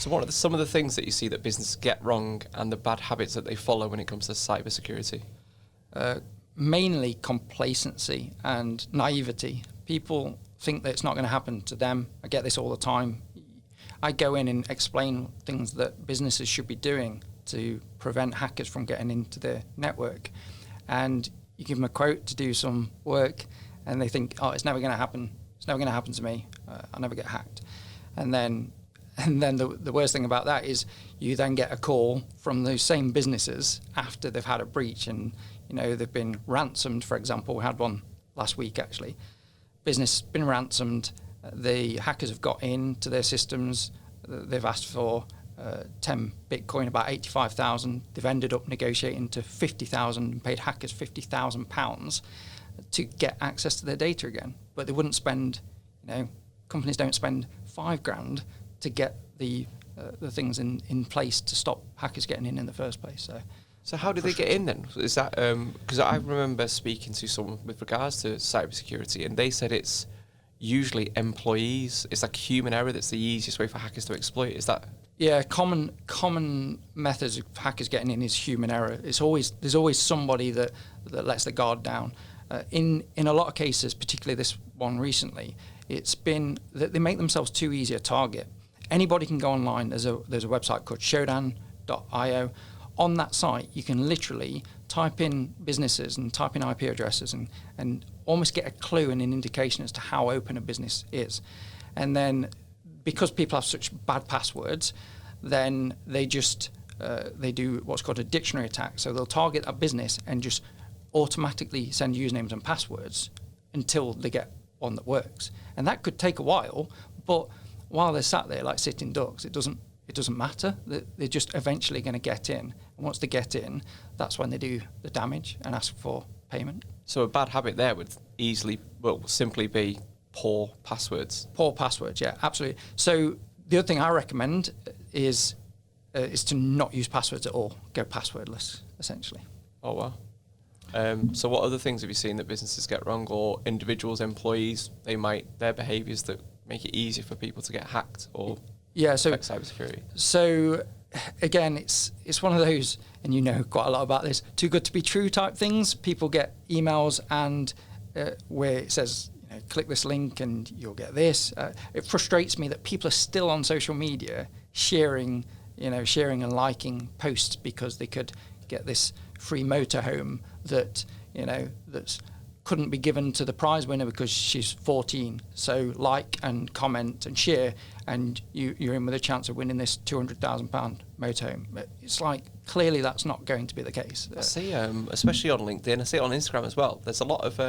So what are some of the things that you see that businesses get wrong and the bad habits that they follow when it comes to cybersecurity? Mainly complacency and naivety. People think that it's not going to happen to them. I get this all the time. I go in and explain things that businesses should be doing to prevent hackers from getting into their network. And you give them a quote to do some work and they think, oh, it's never going to happen. It's never going to happen to me. I'll never get hacked. And then the worst thing about that is you then get a call from those same businesses after they've had a breach and they've been ransomed, for example. We had one last week, actually. Business been ransomed. The hackers have got into their systems. They've asked for 10 Bitcoin, about 85,000. They've ended up negotiating to 50,000 and paid hackers £50,000 to get access to their data again. But they wouldn't spend, companies don't spend $5,000 to get the things in place to stop hackers getting in the first place. So how do they get in then? Is that because I remember speaking to someone with regards to cybersecurity, and they said it's usually employees. It's like human error that's the easiest way for hackers to exploit. Is that? Yeah, common methods of hackers getting in is human error. There's always somebody that lets the guard down. In a lot of cases, particularly this one recently, it's been that they make themselves too easy a target. Anybody can go online. There's a website called Shodan.io. On that site, you can literally type in businesses and type in IP addresses and almost get a clue and an indication as to how open a business is. And then because people have such bad passwords, then they just they do what's called a dictionary attack. So they'll target a business and just automatically send usernames and passwords until they get one that works. And that could take a while, but while they're sat there like sitting ducks, it doesn't matter. They're just eventually going to get in. And once they get in, that's when they do the damage and ask for payment. So a bad habit there would simply be poor passwords. Poor passwords, yeah, absolutely. So the other thing I recommend is to not use passwords at all. Go passwordless, essentially. Oh, wow. So what other things have you seen that businesses get wrong, or individuals, employees, their behaviours that make it easier for people to get hacked or affect cybersecurity? So again, it's one of those, and quite a lot about this, too good to be true type things. People get emails and where it says, click this link and you'll get this. It frustrates me that people are still on social media sharing and liking posts because they could get this free motorhome that couldn't be given to the prize winner because she's 14. So like and comment and share, and you're in with a chance of winning this £200,000 motorhome. But it's like, clearly that's not going to be the case. I see, especially on LinkedIn, I see it on Instagram as well. There's a lot of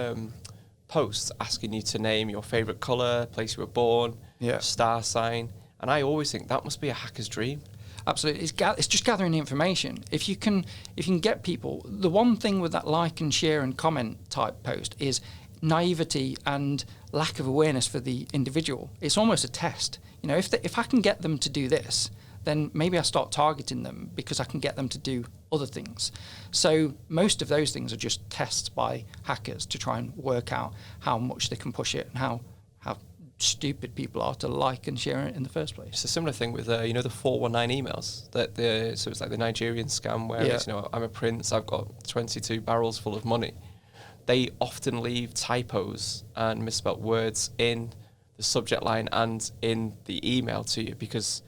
posts asking you to name your favourite colour, place you were born, star sign. And I always think that must be a hacker's dream. Absolutely, it's just gathering information. If you can get people, the one thing with that like and share and comment type post is naivety and lack of awareness for the individual. It's almost a test. If I can get them to do this, then maybe I start targeting them because I can get them to do other things. So most of those things are just tests by hackers to try and work out how much they can push it and how stupid people are to like and share it in the first place. It's a similar thing with the 419 emails so it's like the Nigerian scam where it's, I'm a prince, I've got 22 barrels full of money. They often leave typos and misspelt words in the subject line and in the email to you, because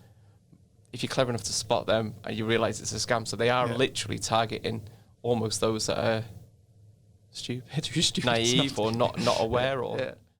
if you're clever enough to spot them and you realize it's a scam, so they are literally targeting almost those that are stupid, naive or not aware or